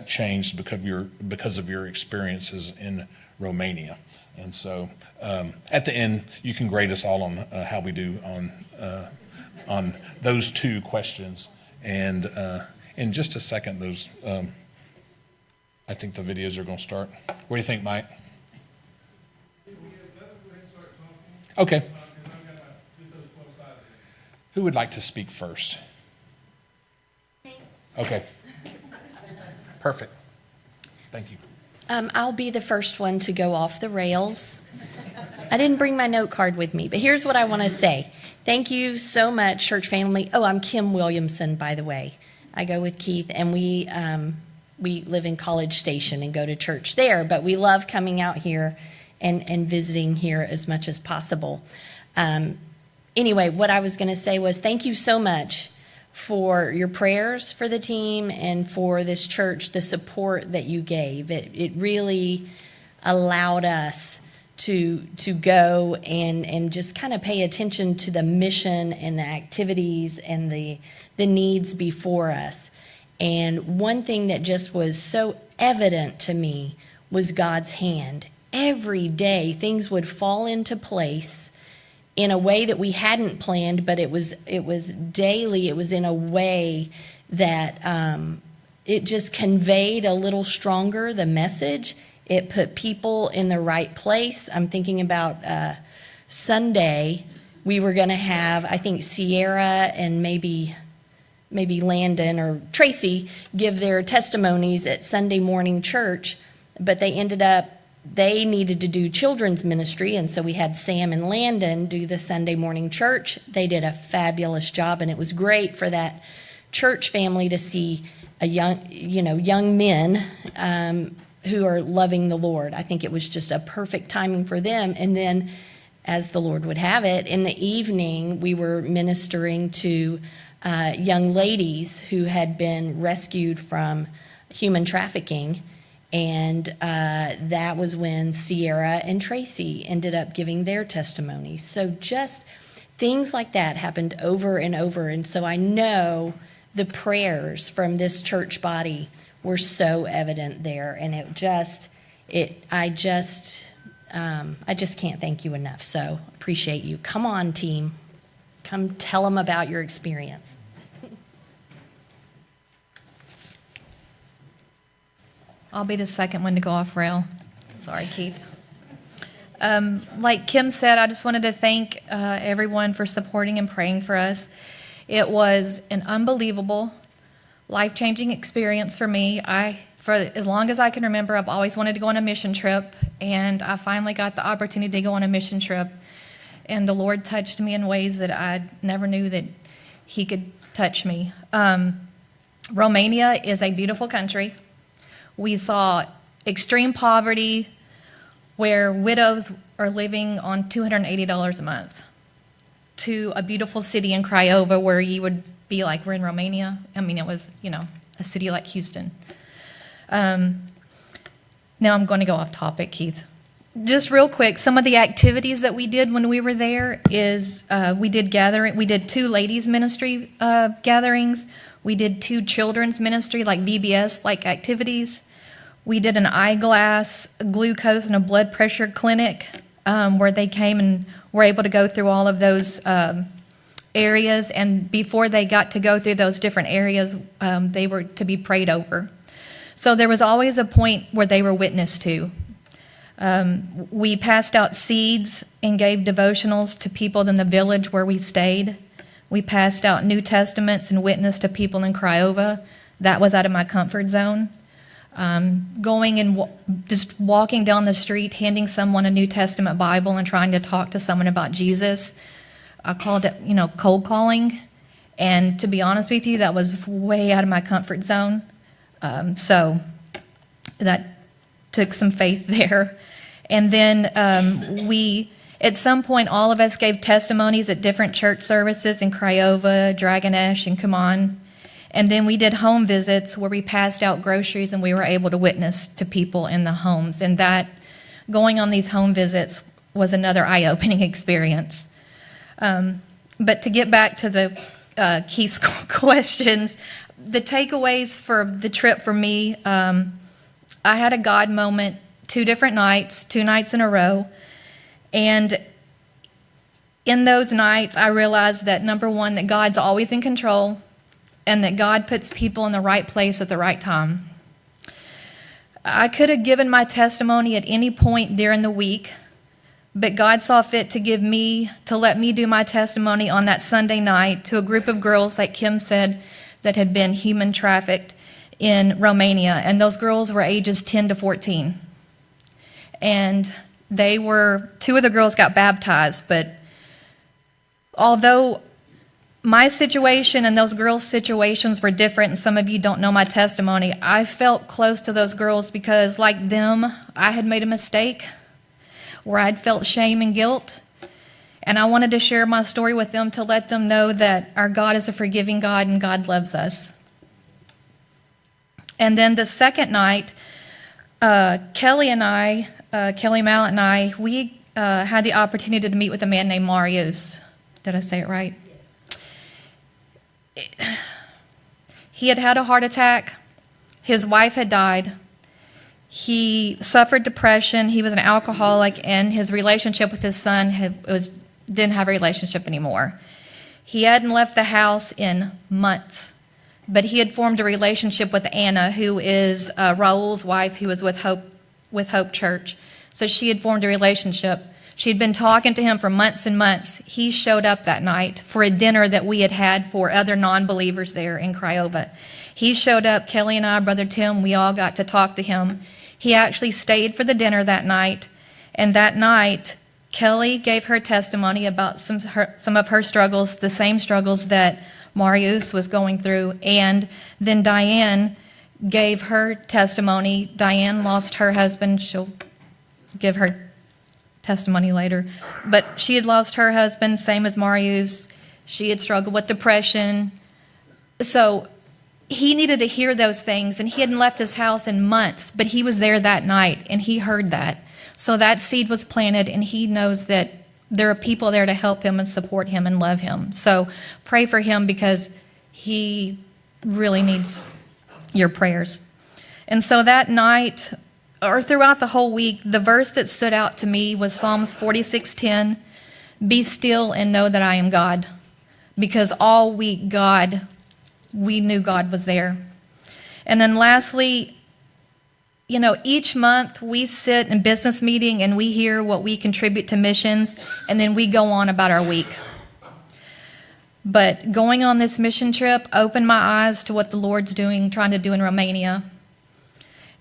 changed because of your experiences in Romania. And so at the end, you can grade us all on how we do on those two questions. And in just a second, I think the videos are going to start. What do you think, Mike? Okay. Who would like to speak first? Me. Okay. Perfect. Thank you. I'll be the first one to go off the rails. I didn't bring my note card with me, but here's what I want to say. Thank you so much, church family. Oh, I'm Kim Williamson, by the way. I go with Keith, and we live in College Station and go to church there, but we love coming out here and visiting here as much as possible. Anyway, what I was going to say was thank you so much for your prayers for the team and for this church, the support that you gave. It really allowed us to go and just kind of pay attention to the mission and the activities and the needs before us. And one thing that just was so evident to me was God's hand. Every day, things would fall into place in a way that we hadn't planned, but it was daily. It was in a way that it just conveyed a little stronger the message. It put people in the right place. I'm thinking about Sunday. We were going to have, I think, Sierra and maybe Landon or Tracy give their testimonies at Sunday morning church, but they needed to do children's ministry, and so we had Sam and Landon do the Sunday morning church. They did a fabulous job, and it was great for that church family to see young men who are loving the Lord. I think it was just a perfect timing for them. And then, as the Lord would have it, in the evening, we were ministering to young ladies who had been rescued from human trafficking. And that was when Sierra and Tracy ended up giving their testimonies. So just things like that happened over and over. And so I know the prayers from this church body were so evident there. And I just can't thank you enough. So appreciate you. Come on, team. Come tell them about your experience. I'll be the second one to go off rail. Sorry, Keith. Like Kim said, I just wanted to thank everyone for supporting and praying for us. It was an unbelievable, life-changing experience for me. For as long as I can remember, I've always wanted to go on a mission trip, and I finally got the opportunity to go on a mission trip. And the Lord touched me in ways that I never knew that He could touch me. Romania is a beautiful country. We saw extreme poverty where widows are living on $280 a month, to a beautiful city in Craiova where you would be like, we're in Romania. I mean, it was, a city like Houston. Now I'm going to go off topic, Keith. Just real quick, some of the activities that we did when we were there is we did 2 ladies ministry gatherings. We did 2 children's ministry, like VBS, like activities. We did an eyeglass, glucose, and a blood pressure clinic where they came and were able to go through all of those areas. And before they got to go through those different areas, they were to be prayed over. So there was always a point where they were witnessed to. We passed out seeds and gave devotionals to people in the village where we stayed. We passed out New Testaments and witnessed to people in Craiova. That was out of my comfort zone. Going and just walking down the street, handing someone a New Testament Bible and trying to talk to someone about Jesus. I called it, cold calling. And to be honest with you, that was way out of my comfort zone. So that took some faith there. And then at some point, all of us gave testimonies at different church services in Craiova, Dragonesh, and Kuman. And then we did home visits where we passed out groceries and we were able to witness to people in the homes. And that, going on these home visits was another eye-opening experience. But to get back to the Keith's questions, the takeaways for the trip for me, I had a God moment 2 different nights, 2 nights in a row. And in those nights, I realized that, number one, that God's always in control and that God puts people in the right place at the right time. I could have given my testimony at any point during the week, but God saw fit to let me do my testimony on that Sunday night to a group of girls, like Kim said, that had been human trafficked in Romania. And those girls were ages 10 to 14. And 2 of the girls got baptized, but although my situation and those girls' situations were different, and some of you don't know my testimony, I felt close to those girls because, like them, I had made a mistake where I'd felt shame and guilt. And I wanted to share my story with them to let them know that our God is a forgiving God and God loves us. And then the second night, Kelly Mallett and I, we had the opportunity to meet with a man named Marius. Did I say it right? He had had a heart attack. His wife had died. He suffered depression. He was an alcoholic, and his relationship with his son didn't have a relationship anymore. He hadn't left the house in months, but he had formed a relationship with Anna, who is Raul's wife, who was with Hope Church. So she had formed a relationship. She'd been talking to him for months and months. He showed up that night for a dinner that we had for other non-believers there in Craiova. He showed up, Kelly and I, Brother Tim, we all got to talk to him. He actually stayed for the dinner that night, and that night, Kelly gave her testimony about some of her struggles, the same struggles that Marius was going through, and then Diane gave her testimony. Diane lost her husband. She'll give her testimony later, but she had lost her husband, same as Marius. She had struggled with depression. So he needed to hear those things, and he hadn't left his house in months, but he was there that night, and he heard that. So that seed was planted, and he knows that there are people there to help him and support him and love him. So pray for him because he really needs your prayers. And so that night, or throughout the whole week, the verse that stood out to me was Psalms 46:10, "Be still and know that I am God." Because all week, we knew God was there. And then lastly, each month we sit in business meeting and we hear what we contribute to missions, and then we go on about our week. But going on this mission trip opened my eyes to what the Lord's trying to do in Romania.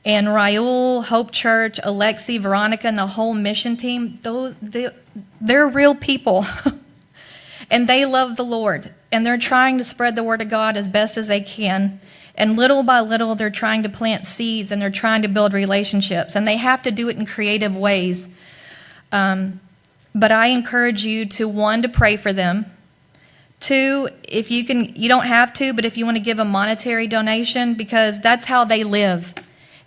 And Raul, Hope Church, Alexi, Veronica, and the whole mission team, they're real people. And they love the Lord. And they're trying to spread the word of God as best as they can. And little by little, they're trying to plant seeds and they're trying to build relationships. And they have to do it in creative ways. But I encourage you to, 1, to pray for them. 2, if you can, you don't have to, but if you want to give a monetary donation, because that's how they live.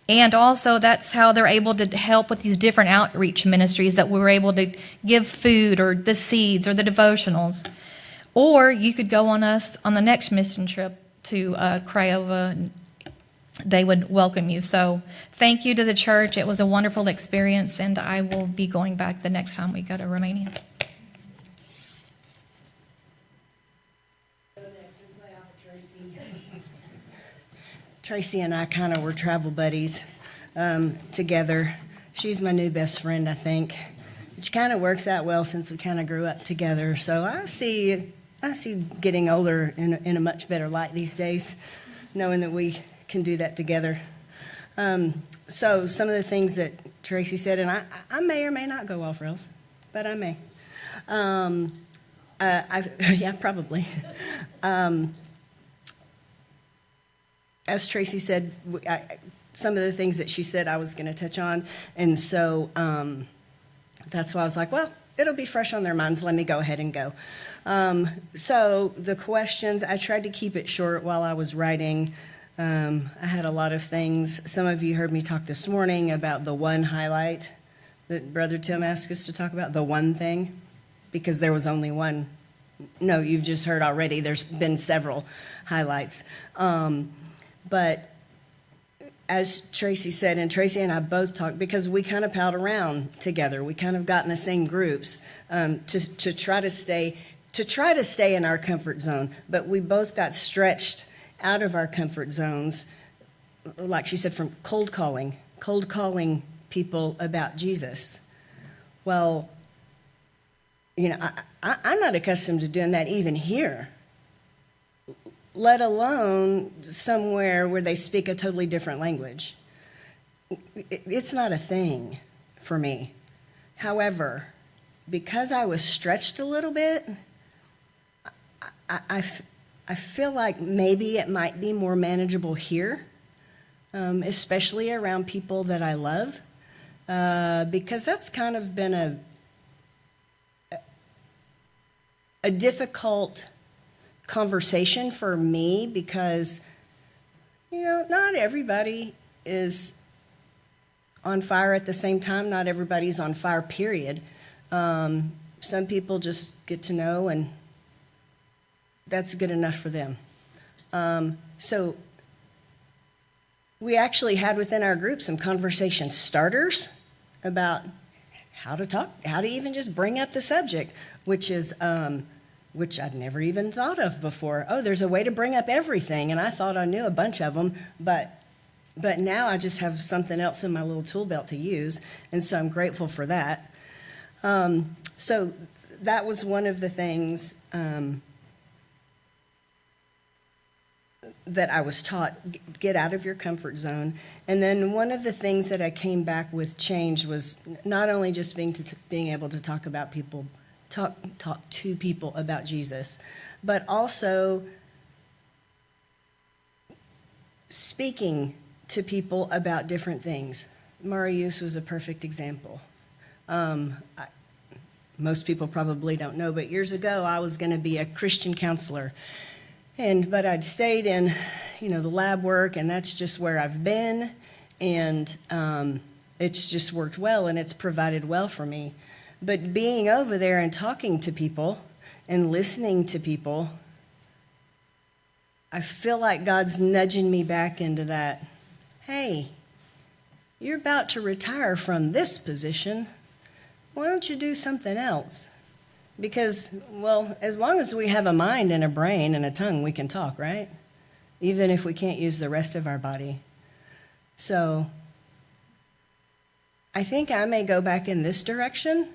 And also, that's how they're able to help with these different outreach ministries that we were able to give food or the seeds or the devotionals. Or you could go on the next mission trip to Craiova. And they would welcome you. So thank you to the church. It was a wonderful experience, and I will be going back the next time we go to Romania. Tracy and I kind of were travel buddies together. She's my new best friend, I think, which kind of works out well since we kind of grew up together. So I see getting older in a much better light these days, knowing that we can do that together. So some of the things that Tracy said, and I may or may not go off rails, but I may. Yeah, probably. As Tracy said, some of the things that she said I was going to touch on, and so that's why I was like, well, it'll be fresh on their minds. Let me go ahead and go. So the questions, I tried to keep it short while I was writing. I had a lot of things. Some of you heard me talk this morning about the one highlight that Brother Tim asked us to talk about, the one thing, because there was only one no, you've just heard already. There's been several highlights. But as Tracy said, and Tracy and I both talked, because we kind of palled around together. We kind of got in the same groups to try to stay in our comfort zone. But we both got stretched out of our comfort zones, like she said, from cold calling people about Jesus. Well, I'm not accustomed to doing that even here, let alone somewhere where they speak a totally different language. It's not a thing for me. However, because I was stretched a little bit, I feel like maybe it might be more manageable here, especially around people that I love, because that's kind of been a difficult conversation for me, because not everybody is on fire at the same time. Not everybody's on fire, period. Some people just get to know, and that's good enough for them. So we actually had within our group some conversation starters about how to even just bring up the subject, which I'd never even thought of before. Oh, there's a way to bring up everything, and I thought I knew a bunch of them, but now I just have something else in my little tool belt to use, and so I'm grateful for that. So that was one of the things that I was taught: get out of your comfort zone. And then one of the things that I came back with change was not only just being able to talk to people about Jesus, but also speaking to people about different things. Marius was a perfect example. Most people probably don't know, but years ago I was going to be a Christian counselor, but I'd stayed in, the lab work, and that's just where I've been, and it's just worked well, and it's provided well for me. But being over there and talking to people and listening to people, I feel like God's nudging me back into that. Hey, you're about to retire from this position. Why don't you do something else? Because, well, as long as we have a mind and a brain and a tongue, we can talk, right? Even if we can't use the rest of our body. So I think I may go back in this direction,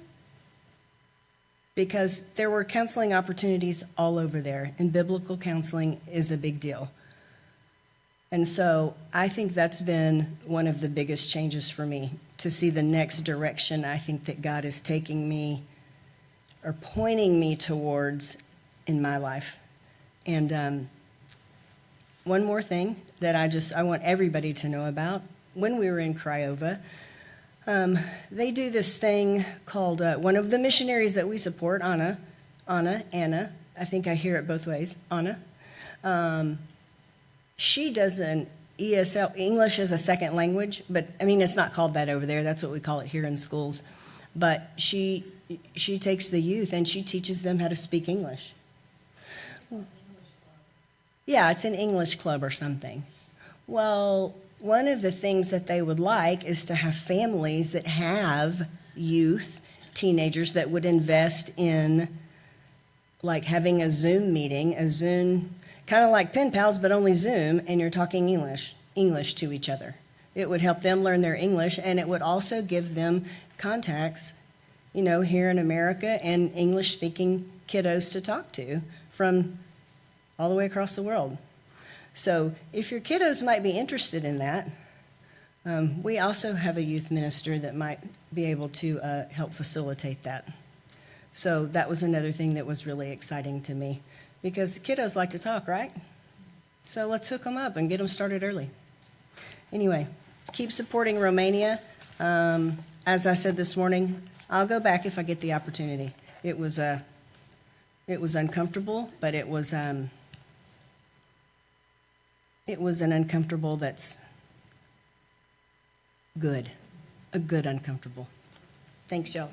because there were counseling opportunities all over there, and biblical counseling is a big deal. And so I think that's been one of the biggest changes for me, to see the next direction I think that God is taking me or pointing me towards in my life. And one more thing that I want everybody to know about. When we were in Craiova, they do this thing called, one of the missionaries that we support, Anna, I think I hear it both ways, Anna. She does an ESL, English as a second language, but it's not called that over there. That's what we call it here in schools. But she takes the youth and she teaches them how to speak English. Yeah, it's an English club or something. Well, one of the things that they would like is to have families that have youth, teenagers that would invest in, like, having a Zoom meeting, kind of like pen pals, but only Zoom, and you're talking English to each other. It would help them learn their English, and it would also give them contacts, here in America, and English-speaking kiddos to talk to from all the way across the world. So if your kiddos might be interested in that, we also have a youth minister that might be able to help facilitate that. So that was another thing that was really exciting to me, because kiddos like to talk, right? So let's hook them up and get them started early. Anyway, keep supporting Romania. As I said this morning, I'll go back if I get the opportunity. It was uncomfortable, but it was an uncomfortable that's good, a good uncomfortable. Thanks, y'all.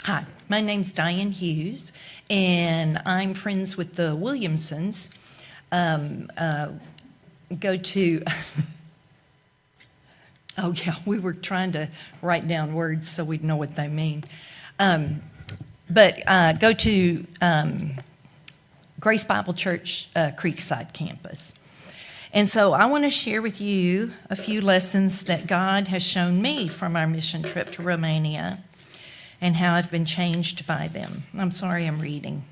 Hi, my name's Diane Hughes, and I'm friends with the Williamsons. Go to, oh yeah, we were trying to write down words so we'd know what they mean. But go to Grace Bible Church Creekside campus. And so I want to share with you a few lessons that God has shown me from our mission trip to Romania and how I've been changed by them. I'm sorry I'm reading.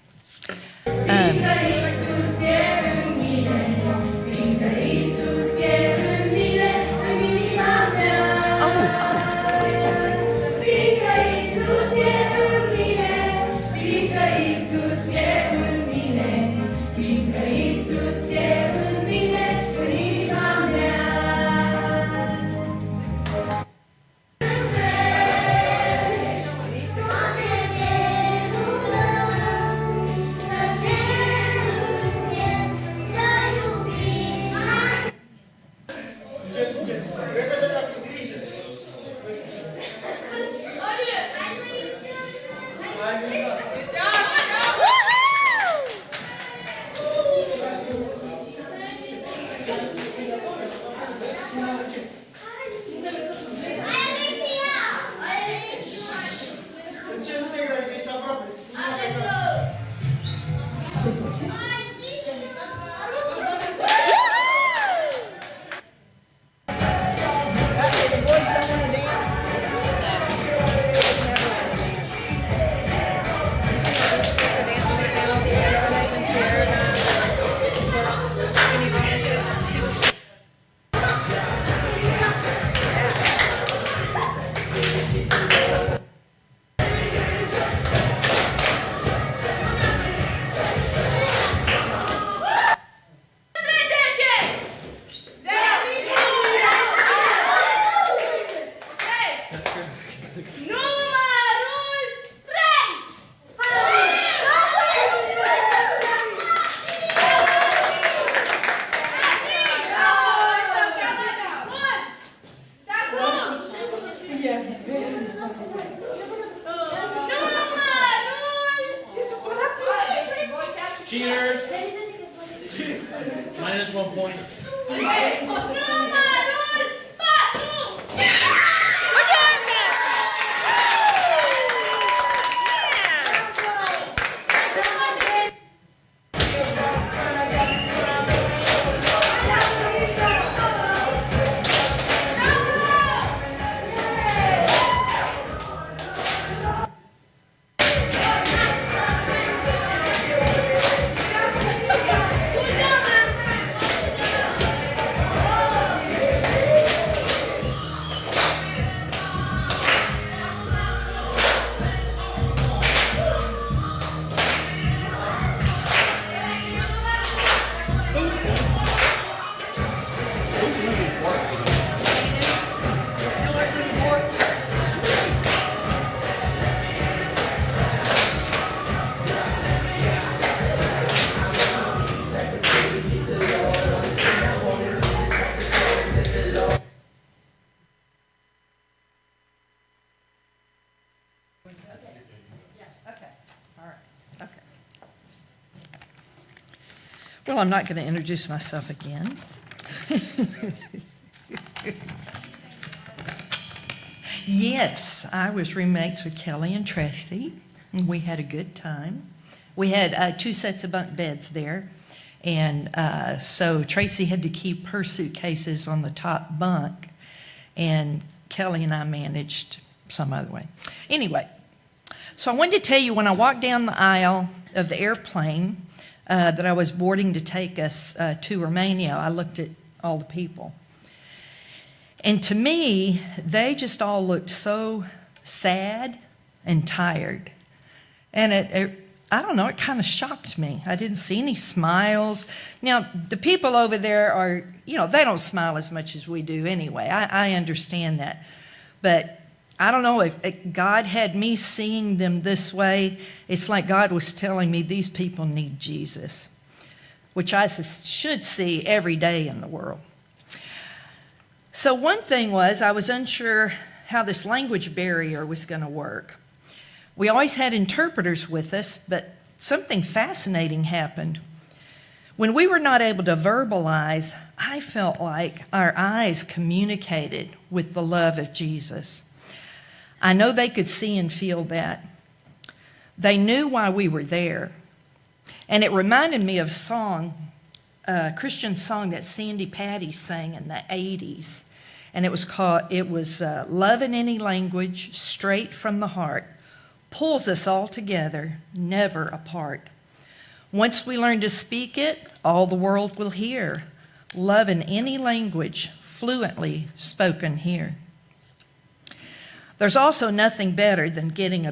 Cheaters! Minus 1 point. Well, I'm not going to introduce myself again. Yes, I was roommates with Kelly and Tracy, and we had a good time. We had 2 sets of bunk beds there, and so Tracy had to keep her suitcases on the top bunk, and Kelly and I managed some other way. Anyway, so I wanted to tell you, when I walked down the aisle of the airplane that I was boarding to take us to Romania, I looked at all the people. And to me, they just all looked so sad and tired. And I don't know, it kind of shocked me. I didn't see any smiles. Now, the people over there are, they don't smile as much as we do anyway. I understand that. But I don't know if God had me seeing them this way. It's like God was telling me these people need Jesus, which I should see every day in the world. So one thing was, I was unsure how this language barrier was going to work. We always had interpreters with us, but something fascinating happened. When we were not able to verbalize, I felt like our eyes communicated with the love of Jesus. I know they could see and feel that. They knew why we were there. And it reminded me of a Christian song that Sandy Patty sang in the 80s. And it was Love in Any Language, Straight from the Heart, pulls us all together, never apart. Once we learn to speak it, all the world will hear. Love in any language, fluently spoken here. There's also nothing better than getting the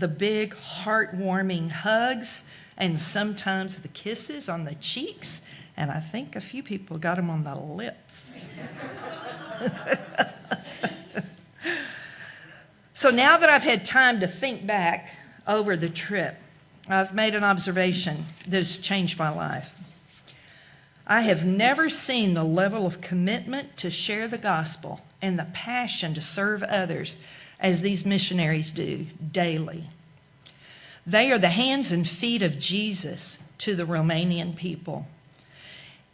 big, heartwarming hugs and sometimes the kisses on the cheeks. And I think a few people got them on the lips. So now that I've had time to think back over the trip, I've made an observation that has changed my life. I have never seen the level of commitment to share the gospel and the passion to serve others as these missionaries do daily. They are the hands and feet of Jesus to the Romanian people.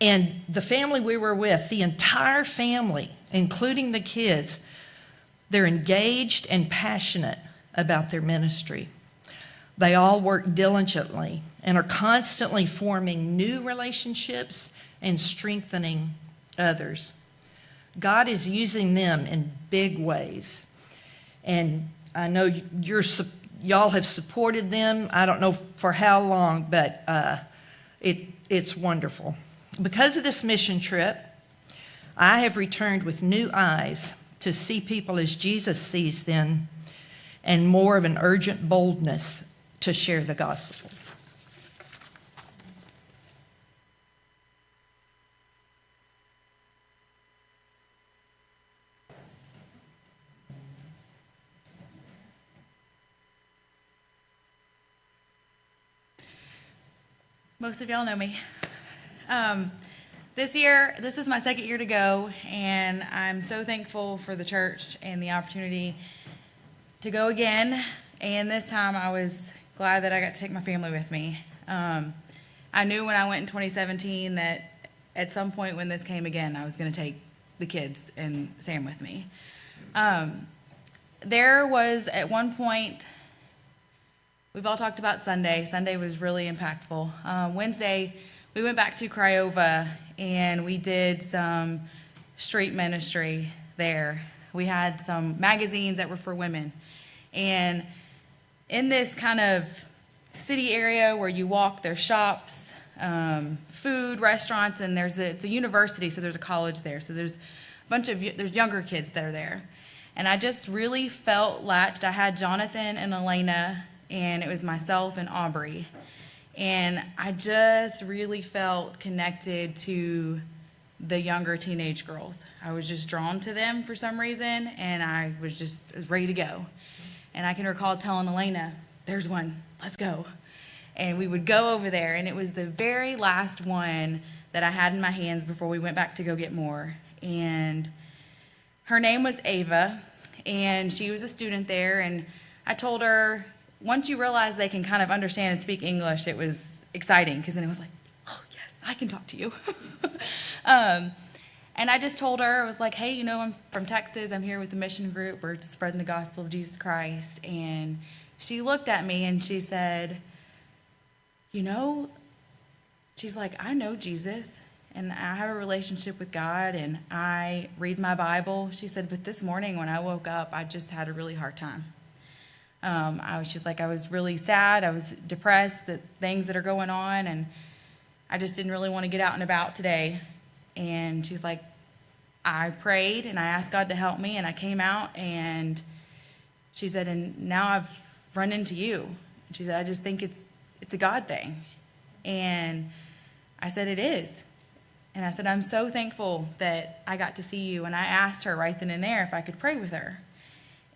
And the family we were with, the entire family, including the kids, they're engaged and passionate about their ministry. They all work diligently and are constantly forming new relationships and strengthening others. God is using them in big ways. And I know y'all have supported them. I don't know for how long, but it's wonderful. Because of this mission trip, I have returned with new eyes to see people as Jesus sees them and more of an urgent boldness to share the gospel. Most of y'all know me. This is my second year to go, and I'm so thankful for the church and the opportunity to go again. And this time I was glad that I got to take my family with me. I knew when I went in 2017 that at some point when this came again, I was going to take the kids and Sam with me. There was at one point, we've all talked about Sunday. Sunday was really impactful. Wednesday, we went back to Craiova and we did some street ministry there. We had some magazines that were for women. And in this kind of city area where you walk, there's shops, food, restaurants, and it's a university, so there's a college there. So there's there's younger kids that are there. And I just really felt latched. I had Jonathan and Elena, and it was myself and Aubrey. And I just really felt connected to the younger teenage girls. I was just drawn to them for some reason, and I was ready to go. And I can recall telling Elena, there's one, let's go. And we would go over there, and it was the very last one that I had in my hands before we went back to go get more. And her name was Ava, and she was a student there, and I told her, once you realize they can kind of understand and speak English, it was exciting, because then it was like, oh, yes, I can talk to you. And I just told her, I was like, hey, I'm from Texas. I'm here with the mission group. We're spreading the gospel of Jesus Christ. And she looked at me and she said, she's like, I know Jesus, and I have a relationship with God, and I read my Bible. She said, but this morning when I woke up, I just had a really hard time. She's like, I was really sad. I was depressed, the things that are going on, and I just didn't really want to get out and about today. And she's like, I prayed and I asked God to help me, and I came out, and she said, and now I've run into you. And she said, I just think it's a God thing. And I said, it is. And I said, I'm so thankful that I got to see you. And I asked her right then and there if I could pray with her.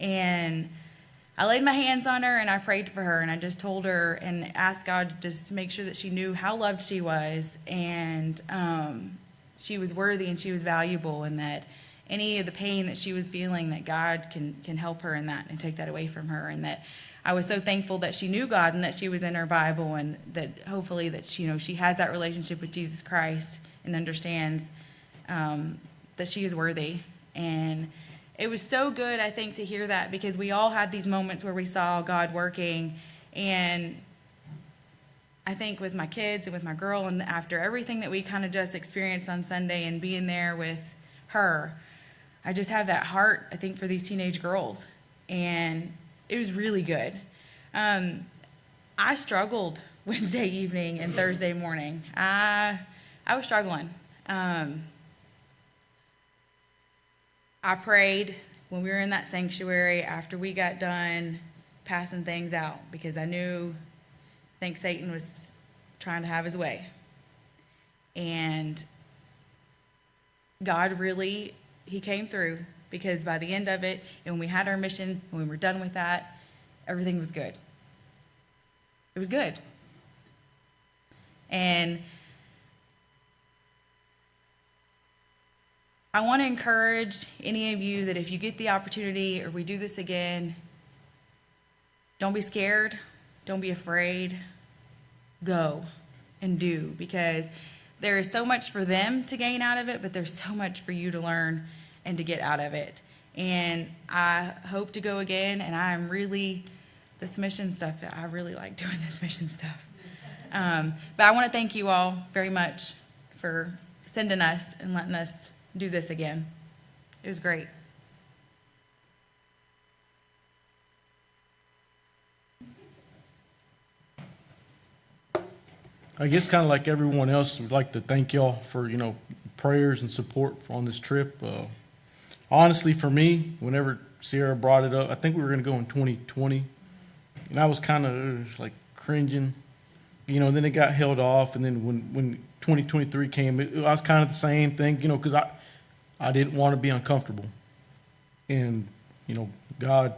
And I laid my hands on her and I prayed for her, and I just told her and asked God to just make sure that she knew how loved she was, and she was worthy and she was valuable, and that any of the pain that she was feeling, that God can help her in that and take that away from her, and that I was so thankful that she knew God and that she was in her Bible, and that hopefully that she has that relationship with Jesus Christ and understands that she is worthy. And it was so good, I think, to hear that, because we all had these moments where we saw God working. And I think with my kids and with my girl, and after everything that we kind of just experienced on Sunday and being there with her, I just have that heart, I think, for these teenage girls. And it was really good. I struggled Wednesday evening and Thursday morning. I was struggling. I prayed when we were in that sanctuary after we got done passing things out, because I think Satan was trying to have his way. And God really, he came through, because by the end of it, and when we had our mission, when we were done with that, everything was good. It was good. And I want to encourage any of you that if you get the opportunity, or we do this again, don't be scared. Don't be afraid. Go and do, because there is so much for them to gain out of it, but there's so much for you to learn and to get out of it. And I hope to go again, and I'm really, this mission stuff, I really like doing this mission stuff. But I want to thank you all very much for sending us and letting us do this again. It was great. I guess kind of like everyone else, we'd like to thank y'all for, prayers and support on this trip. Honestly, for me, whenever Sierra brought it up, I think we were going to go in 2020, and I was kind of like cringing, then it got held off, and then when 2023 came, I was kind of the same thing, because I didn't want to be uncomfortable, and, God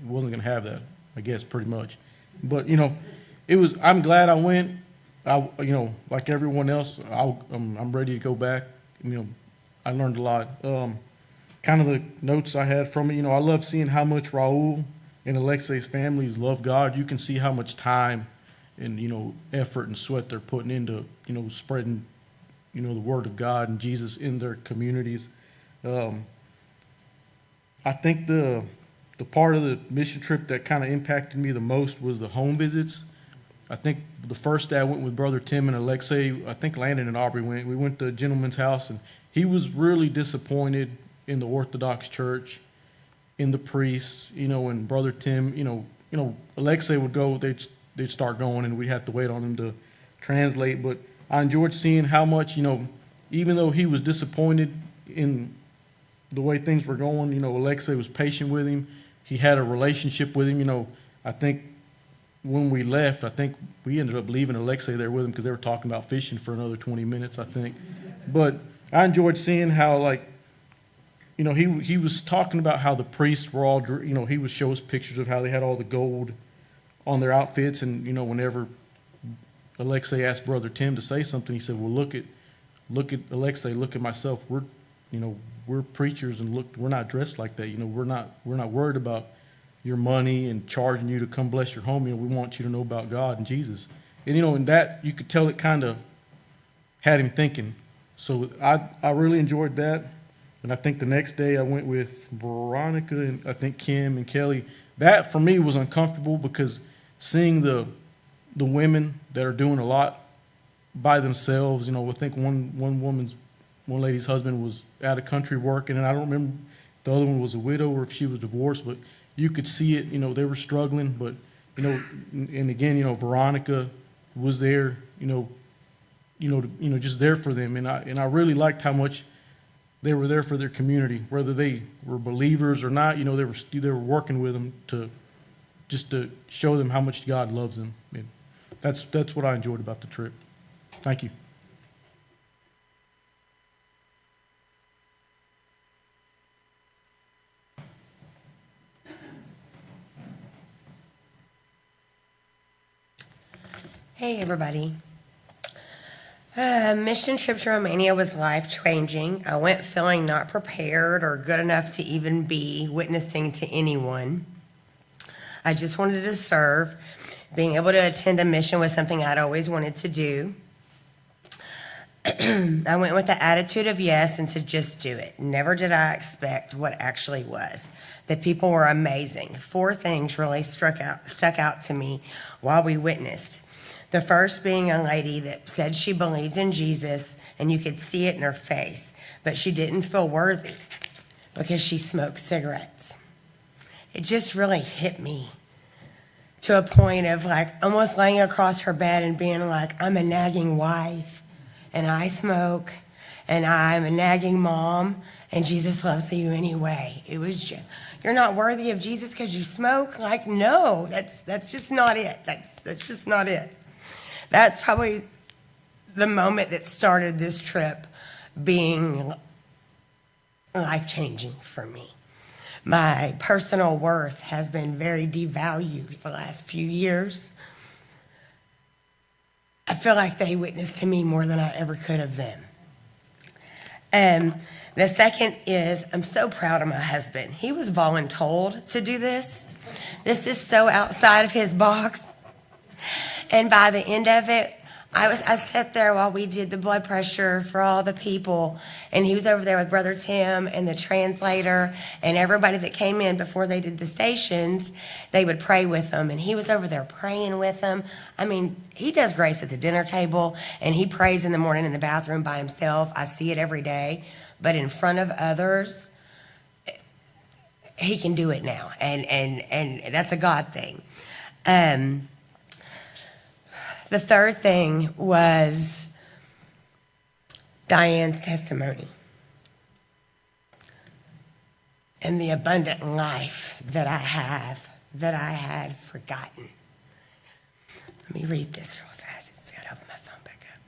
wasn't going to have that, I guess, pretty much. But, I'm glad I went. Like everyone else, I'm ready to go back. I learned a lot. Kind of the notes I had from it, I love seeing how much Raul and Alexei's families love God. You can see how much time and, effort and sweat they're putting into, spreading, the word of God and Jesus in their communities. I think the part of the mission trip that kind of impacted me the most was the home visits. I think the first day I went with Brother Tim and Alexei, I think Landon and Aubrey went. We went to a gentleman's house, and he was really disappointed in the Orthodox Church, in the priests, and Brother Tim, Alexei would go, they'd start going, and we'd have to wait on him to translate. But I enjoyed seeing how much, even though he was disappointed in the way things were going, Alexei was patient with him. He had a relationship with him. I think when we left, I think we ended up leaving Alexei there with him, because they were talking about fishing for another 20 minutes, I think. But I enjoyed seeing how, he was talking about how the priests were all, he would show us pictures of how they had all the gold on their outfits. And, whenever Alexei asked Brother Tim to say something, he said, well, look at Alexei, look at myself. We're preachers, and look, we're not dressed like that. We're not worried about your money and charging you to come bless your home. We want you to know about God and Jesus. And, in that, you could tell it kind of had him thinking. So I really enjoyed that. And I think the next day I went with Veronica and I think Kim and Kelly. That, for me, was uncomfortable, because seeing the women that are doing a lot by themselves, I think one lady's husband was out of country working, and I don't remember if the other one was a widow or if she was divorced, but you could see it, they were struggling, but, and again, Veronica was there, just there for them. And I really liked how much they were there for their community, whether they were believers or not, they were working with them to show them how much God loves them. And that's what I enjoyed about the trip. Thank you. Hey, everybody. Mission trip to Romania was life-changing. I went feeling not prepared or good enough to even be witnessing to anyone. I just wanted to serve. Being able to attend a mission was something I'd always wanted to do. I went with the attitude of yes and to just do it. Never did I expect what actually was. The people were amazing. 4 things really stuck out to me while we witnessed. The first being a lady that said she believed in Jesus, and you could see it in her face, but she didn't feel worthy because she smoked cigarettes. It just really hit me to a point of like almost laying across her bed and being like, I'm a nagging wife and I smoke and I'm a nagging mom and Jesus loves you anyway. It was just, you're not worthy of Jesus because you smoke? Like, no, that's just not it. That's just not it. That's probably the moment that started this trip being life-changing for me. My personal worth has been very devalued the last few years. I feel like they witnessed to me more than I ever could of them. The second is I'm so proud of my husband. He was voluntold to do this. This is so outside of his box. And by the end of it, I sat there while we did the blood pressure for all the people, and he was over there with Brother Tim and the translator and everybody that came in before they did the stations. They would pray with them, and he was over there praying with them. I mean, he does grace at the dinner table, and he prays in the morning in the bathroom by himself. I see it every day, but in front of others, he can do it now, and that's a God thing. The third thing was Diane's testimony and the abundant life that I have that I had forgotten. Let me read this real fast. It's got to open my phone back up.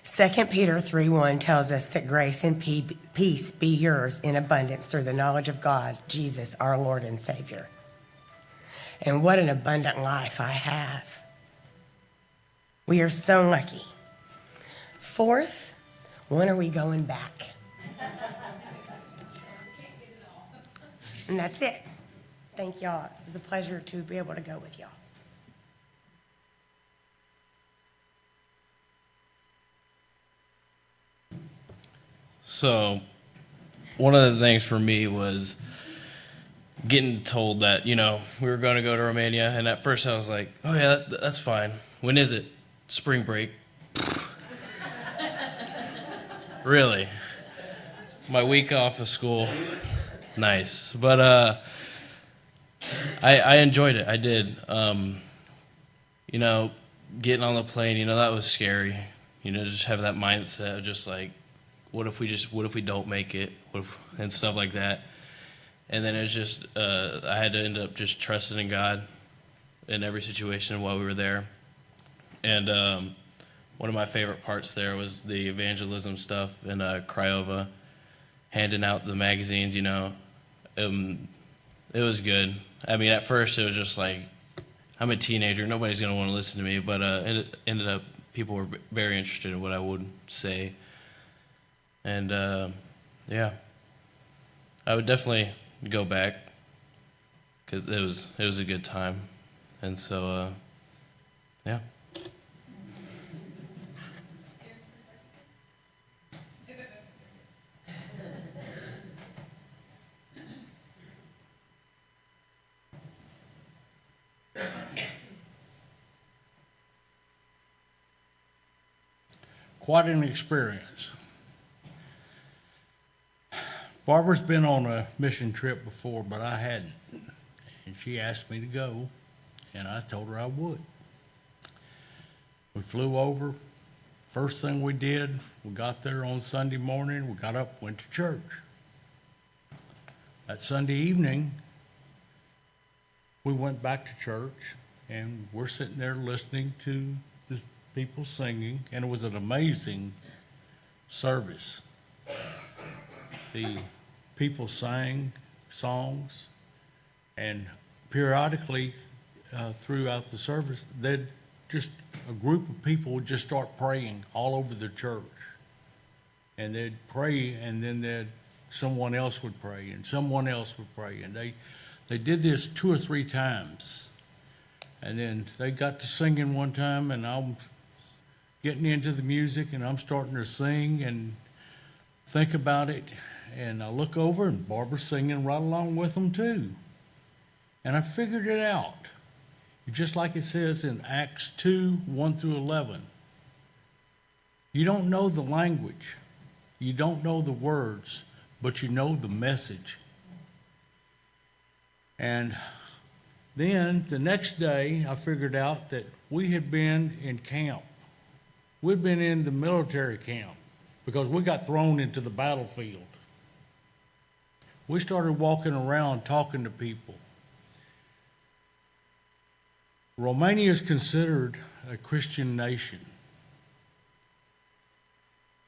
2 Peter 3:1 tells us that grace and peace be yours in abundance through the knowledge of God, Jesus, our Lord and Savior. And what an abundant life I have. We are so lucky. Fourth, when are we going back? And that's it. Thank y'all. It was a pleasure to be able to go with y'all. So, one of the things for me was getting told that, we were going to go to Romania. And at first I was like, oh, yeah, that's fine. When is it? Spring break. Really? My week off of school. Nice. But I enjoyed it. I did. Getting on the plane, that was scary. Just have that mindset of just like, what if we don't make it? And stuff like that. And then it's just, I had to end up just trusting in God in every situation while we were there. And one of my favorite parts there was the evangelism stuff in Craiova, handing out the magazines, It was good. I mean, at first it was just like, I'm a teenager, nobody's going to want to listen to me, but it ended up, people were very interested in what I would say. And, yeah, I would definitely go back because it was a good time. And so, yeah. Quite an experience. Barbara's been on a mission trip before, but I hadn't. And she asked me to go, and I told her I would. We flew over. First thing we did, we got there on Sunday morning, we got up, went to church. That Sunday evening, we went back to church, and we're sitting there listening to the people singing, and it was an amazing service. The people sang songs, and periodically throughout the service, a group of people would just start praying all over the church. And they'd pray, and then someone else would pray, and someone else would pray, and They did this 2 or 3 times. And then they got to singing one time, and I'm getting into the music, and I'm starting to sing and think about it. And I look over, and Barbara's singing right along with them, too. And I figured it out. Just like it says in Acts 2, 1 through 11. You don't know the language. You don't know the words, but you know the message. And then the next day, I figured out that we had been in camp. We'd been in the military camp because we got thrown into the battlefield. We started walking around talking to people. Romania is considered a Christian nation.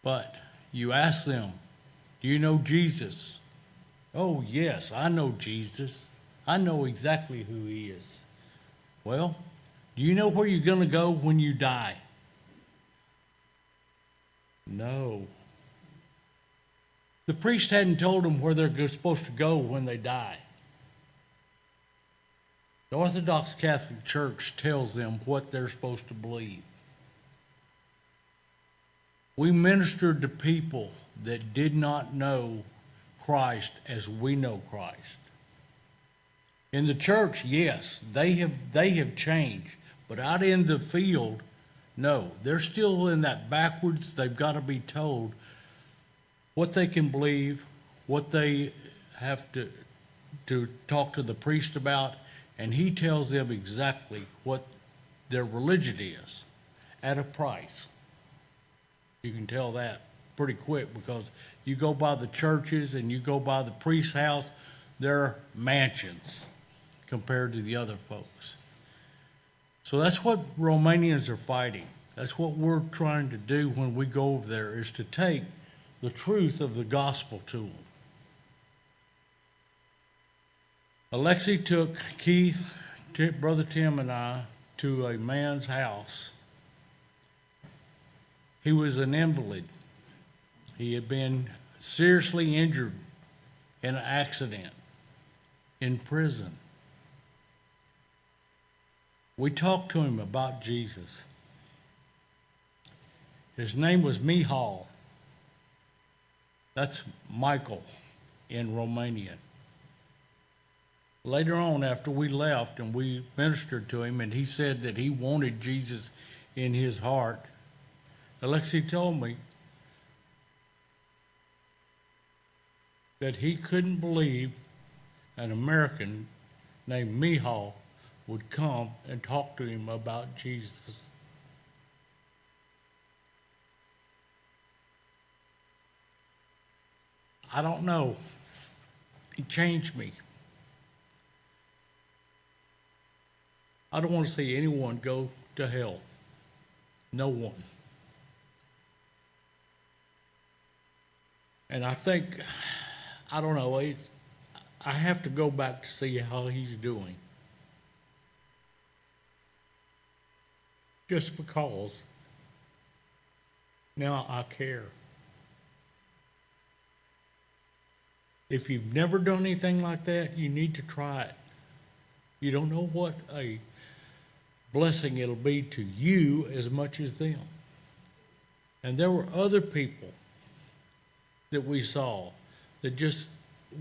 But you ask them, do you know Jesus? Oh, yes, I know Jesus. I know exactly who he is. Well, do you know where you're going to go when you die? No. The priest hadn't told them where they're supposed to go when they die. The Orthodox Catholic Church tells them what they're supposed to believe. We ministered to people that did not know Christ as we know Christ. In the church, yes, they have changed, but out in the field, no. They're still in that backwards. They've got to be told what they can believe, what they have to talk to the priest about, and he tells them exactly what their religion is at a price. You can tell that pretty quick because you go by the churches and you go by the priest's house, they're mansions compared to the other folks. So that's what Romanians are fighting. That's what we're trying to do when we go over there, is to take the truth of the gospel to them. Alexei took Keith, Brother Tim, and I to a man's house. He was an invalid. He had been seriously injured in an accident in prison. We talked to him about Jesus. His name was Mihal. That's Michael in Romanian. Later on, after we left and we ministered to him, and he said that he wanted Jesus in his heart, Alexei told me that he couldn't believe an American named Mihal would come and talk to him about Jesus. I don't know. He changed me. I don't want to see anyone go to hell. No one. And I think, I don't know, I have to go back to see how he's doing. Just because now I care. If you've never done anything like that, you need to try it. You don't know what a blessing it'll be to you as much as them. And there were other people that we saw that just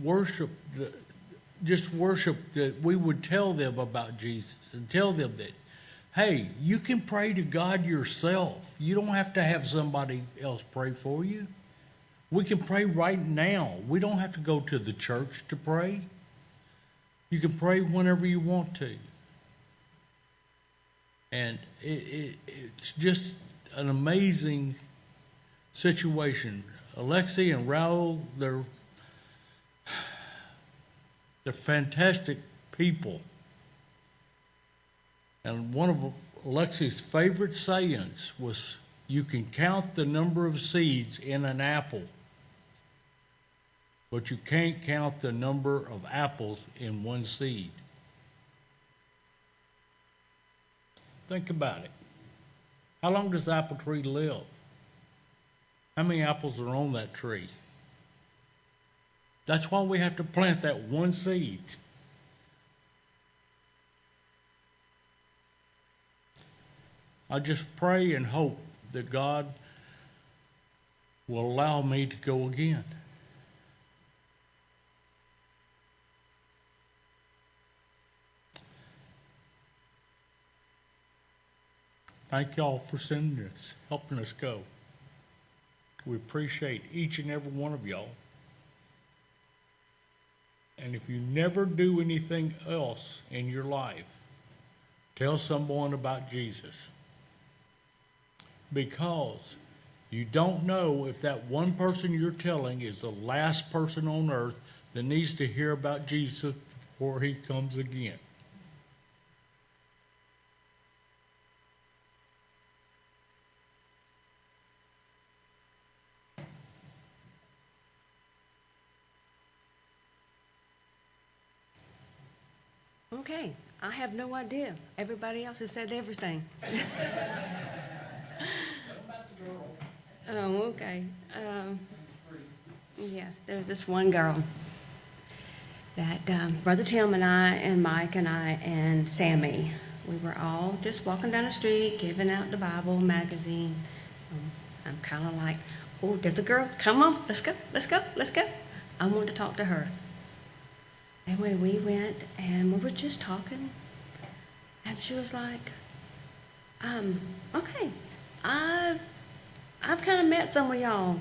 worship that we would tell them about Jesus and tell them that, hey, you can pray to God yourself. You don't have to have somebody else pray for you. We can pray right now. We don't have to go to the church to pray. You can pray whenever you want to. And it's just an amazing situation. Alexei and Raul, they're fantastic people. And one of Alexei's favorite sayings was, you can count the number of seeds in an apple, but you can't count the number of apples in one seed. Think about it. How long does the apple tree live? How many apples are on that tree? That's why we have to plant that one seed. I just pray and hope that God will allow me to go again. Thank y'all for sending us, helping us go. We appreciate each and every one of y'all. And if you never do anything else in your life, tell someone about Jesus. Because you don't know if that one person you're telling is the last person on earth that needs to hear about Jesus before he comes again. Okay, I have no idea. Everybody else has said everything. Oh, okay. Yes, there's this one girl that Brother Tim and I and Mike and I and Sammy, we were all just walking down the street, giving out the Bible magazine. I'm kind of like, oh, there's a girl. Come on, let's go, let's go, let's go. I want to talk to her. Anyway, we went and we were just talking, and she was like, okay, I've kind of met some of y'all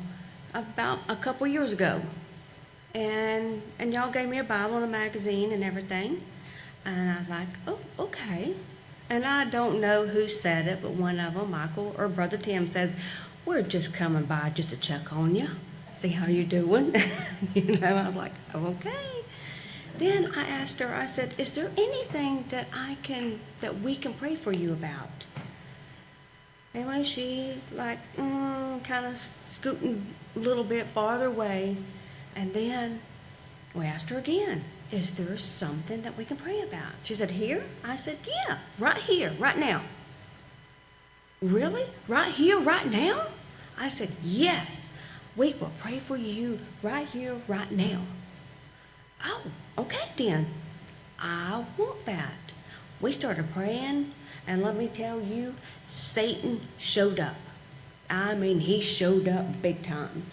about a couple years ago, and y'all gave me a Bible and a magazine and everything, and I was like, oh, okay. And I don't know who said it, but one of them, Michael or Brother Tim, said, we're just coming by just to check on you, see how you're doing. You know, I was like, oh, okay. Then I asked her, I said, is there anything that we can pray for you about? Anyway, she's like, kind of scooting a little bit farther away. And then we asked her again, is there something that we can pray about? She said, here? I said, yeah, right here, right now. Really? Right here, right now? I said, yes, we will pray for you right here, right now. Oh, okay then. I want that. We started praying, and let me tell you, Satan showed up. I mean, he showed up big time.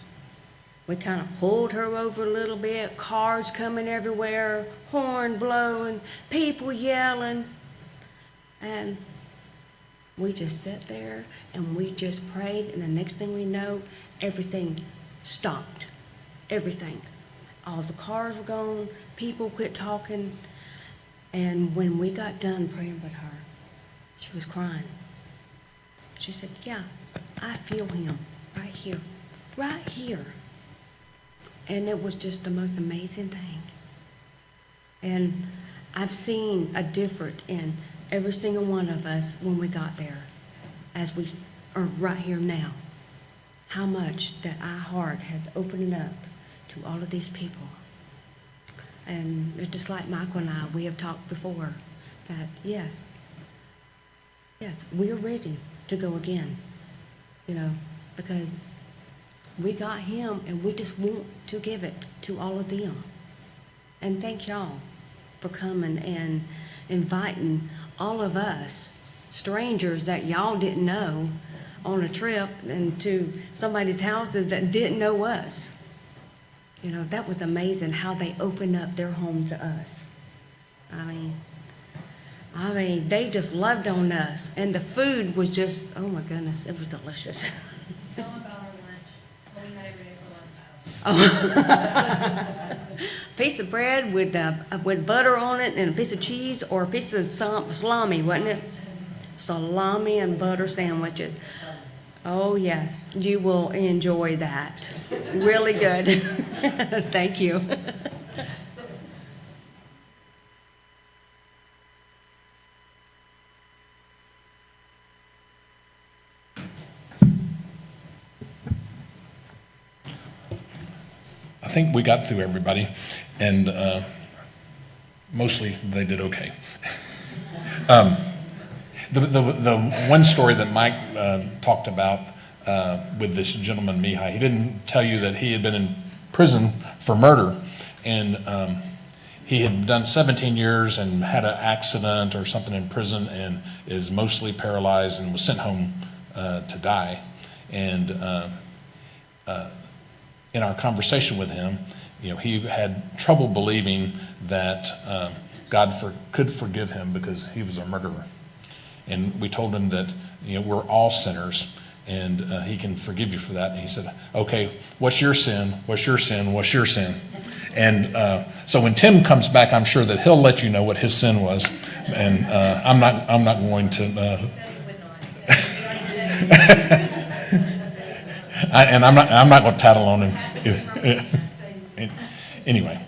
We kind of pulled her over a little bit, cars coming everywhere, horn blowing, people yelling. And we just sat there, and we just prayed, and the next thing we know, everything stopped. Everything. All the cars were gone, people quit talking, and when we got done praying with her, she was crying. She said, yeah, I feel him right here, right here. And it was just the most amazing thing. And I've seen a difference in every single one of us when we got there, as we are right here now. How much that our heart has opened up to all of these people. And it's just like Michael and I, we have talked before, that yes, we're ready to go again, you know, because we got him and we just want to give it to all of them. And thank y'all for coming and inviting all of us, strangers that y'all didn't know, on a trip and to somebody's houses that didn't know us. You know, that was amazing how they opened up their home to us. I mean, they just loved on us. And the food was just, oh my goodness, it was delicious. Tell them about our lunch. What we had every day for lunch. Oh. Piece of bread with butter on it and a piece of cheese, or a piece of salami, wasn't it? Salami and butter sandwiches. Oh, yes, you will enjoy that. Really good. Thank you. I think we got through everybody, and mostly they did okay. The one story that Mike talked about with this gentleman, Mihai, he didn't tell you that he had been in prison for murder, and he had done 17 years and had an accident or something in prison and is mostly paralyzed and was sent home to die. And in our conversation with him, he had trouble believing that God could forgive him because he was a murderer. And we told him that we're all sinners, and he can forgive you for that. And he said, "Okay, what's your sin? What's your sin? What's your sin?" And so when Tim comes back, I'm sure that he'll let you know what his sin was. And I'm not going to. I'm not going to tattle on him. Anyway,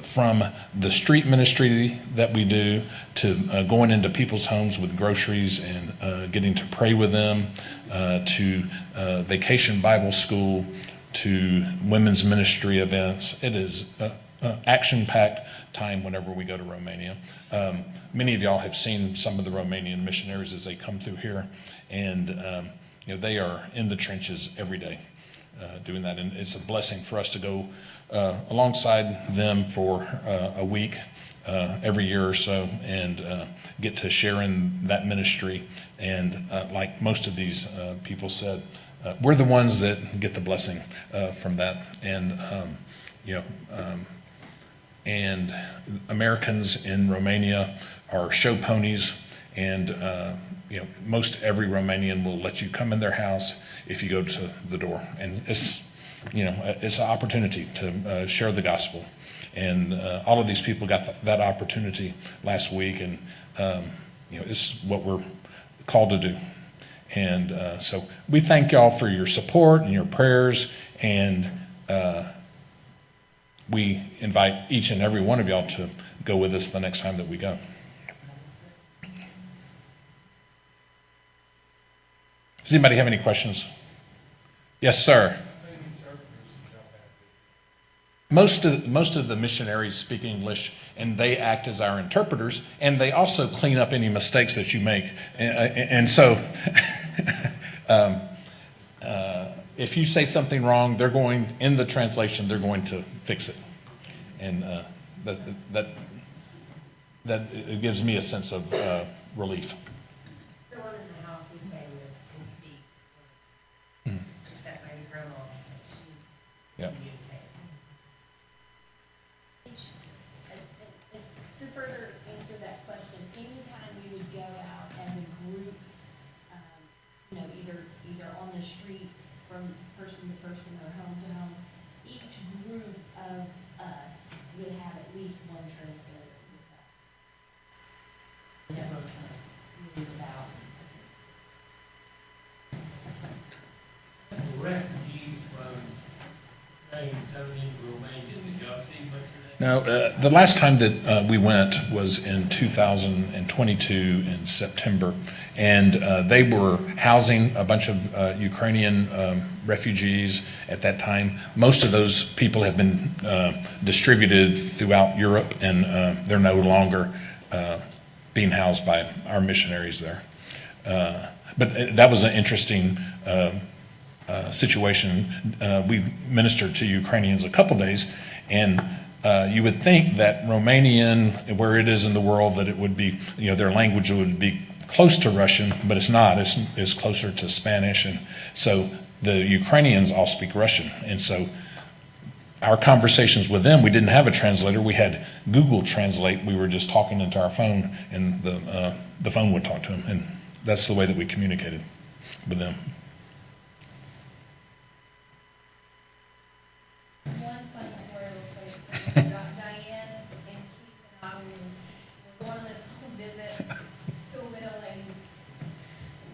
from the street ministry that we do to going into people's homes with groceries and getting to pray with them, to vacation Bible school, to women's ministry events. It is action-packed time whenever we go to Romania. Many of y'all have seen some of the Romanian missionaries as they come through here, and they are in the trenches every day doing that, and it's a blessing for us to go alongside them for a week every year or so and get to share in that ministry. And like most of these people said, we're the ones that get the blessing from that. And Americans in Romania are show ponies, and most every Romanian will let you come in their house if you go to the door. And it's an opportunity to share the gospel. And all of these people got that opportunity last week, and it's what we're called to do. And so we thank y'all for your support and your prayers, and we invite each and every one of y'all to go with us the next time that we go. Does anybody have any questions? Yes, sir. Most of the missionaries speak English, and they act as our interpreters, and they also clean up any mistakes that you make. And so if you say something wrong, in the translation, they're going to fix it. And that it gives me a sense of relief. The one in the house we stay with can speak, except maybe grandma. Yep. To further answer that question, anytime we would go out as a group, either on the streets from person to person or home to home, each group of us would have at least one translator with us. Never without. Refugees from Romania, did y'all see much of that? Now, the last time that we went was in 2022 in September, and they were housing a bunch of Ukrainian refugees at that time. Most of those people have been distributed throughout Europe, and they're no longer being housed by our missionaries there. But that was an interesting situation. We ministered to Ukrainians a couple days, and you would think that Romanian, where it is in the world, that it would be, their language would be close to Russian, but it's not. It's closer to Spanish. And so the Ukrainians all speak Russian. And so our conversations with them, we didn't have a translator. We had Google Translate. We were just talking into our phone, and the phone would talk to them. And that's the way that we communicated with them. One funny story real quick. Diane and Keith and I were going on this home visit to a widow lady.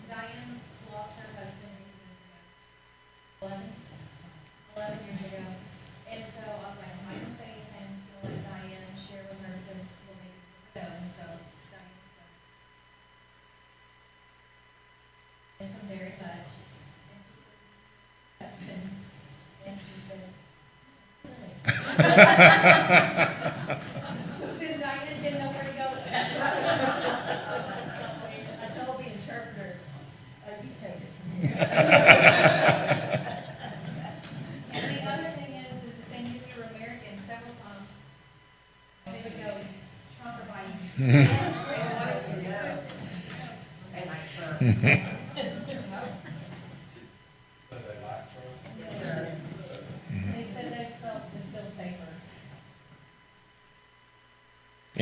Diane lost her husband 11 years ago. And so I was like, I'm not going to say anything, I'm just going to let Diane share with her because we'll make it a widow. And so Diane said, miss him very much. And she said, and she said, so then Diane didn't know where to go with that. I told the interpreter, you take it from here. And the other thing is that they knew we were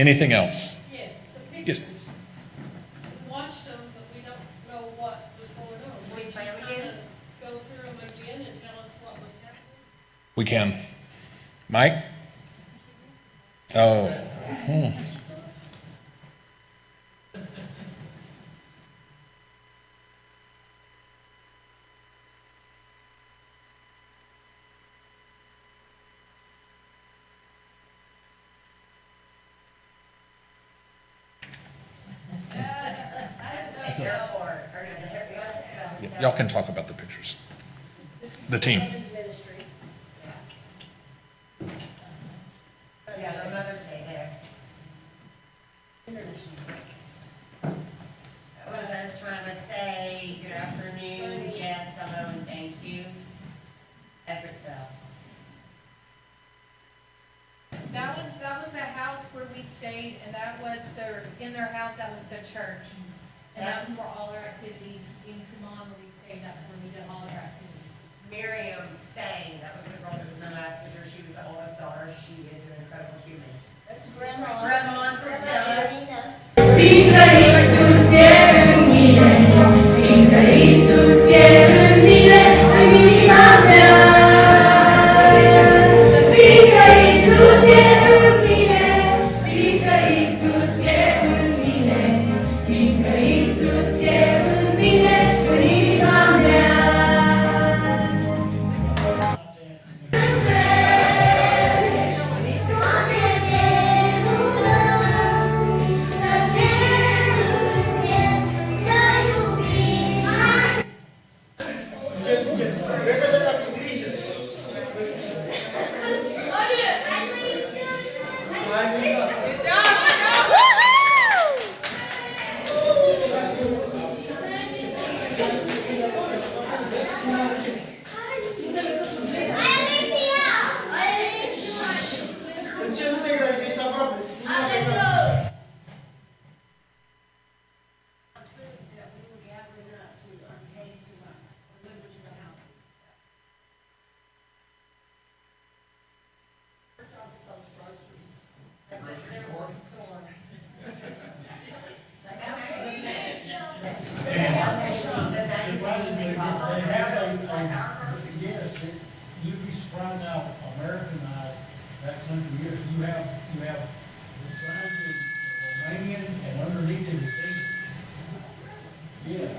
Anything else? Yes, the Yes. pictures. We watched them, but we don't know what was going on. Can we Would play you them again? kinda Go through them again and tell us what was happening? We can. Mike? Oh. Y'all can talk about the pictures. The team. Yeah, the Mother's Day there. That was us trying to say, good afternoon, yes, hello, and thank you. Epic fail. That was the house where we stayed, and that was in their house, that was the church. And that was where all our activities, in Kumon where we stayed, that's where we did all our activities. Miriam sang, that was the girl that was in the last picture, she was the oldest daughter, she is an incredible human. That's Grandma. Grandma Priscilla. You'd be surprised how Americanized that country is. You have the signs in Romanian and underneath it is English. Yeah.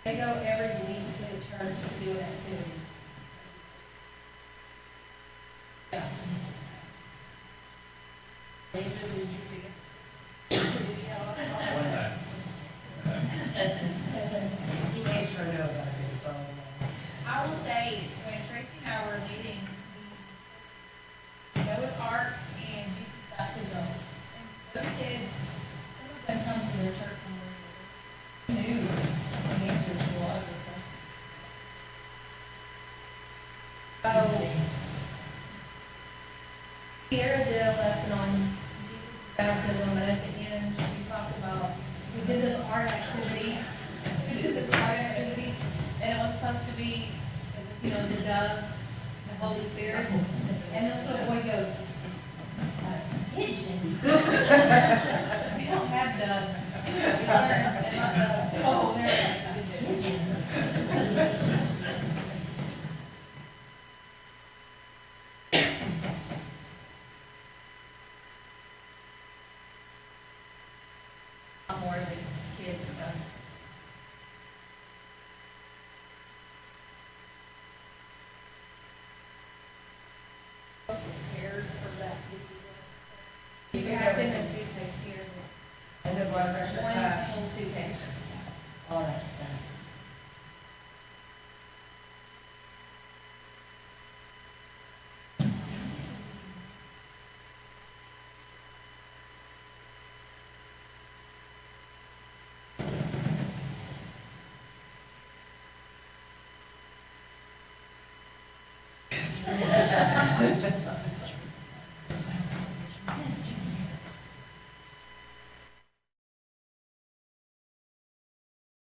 They go every week to the church to do an activity. He made sure knows how to do the phone. I will say, when Tracy and I were leading, there was art and Jesus baptism. And those kids, some of them come to the church from where they knew the answers to a lot of this stuff. Oh. Here did a lesson on Jesus baptism, and at the end, we talked about, we did this art activity. We did this art activity, and it was supposed to be, you know, the dove, the Holy Spirit, and this little boy goes, pigeon. We don't have doves. They're not doves. Oh, they're pigeon. A lot more of the kids stuff. Prepared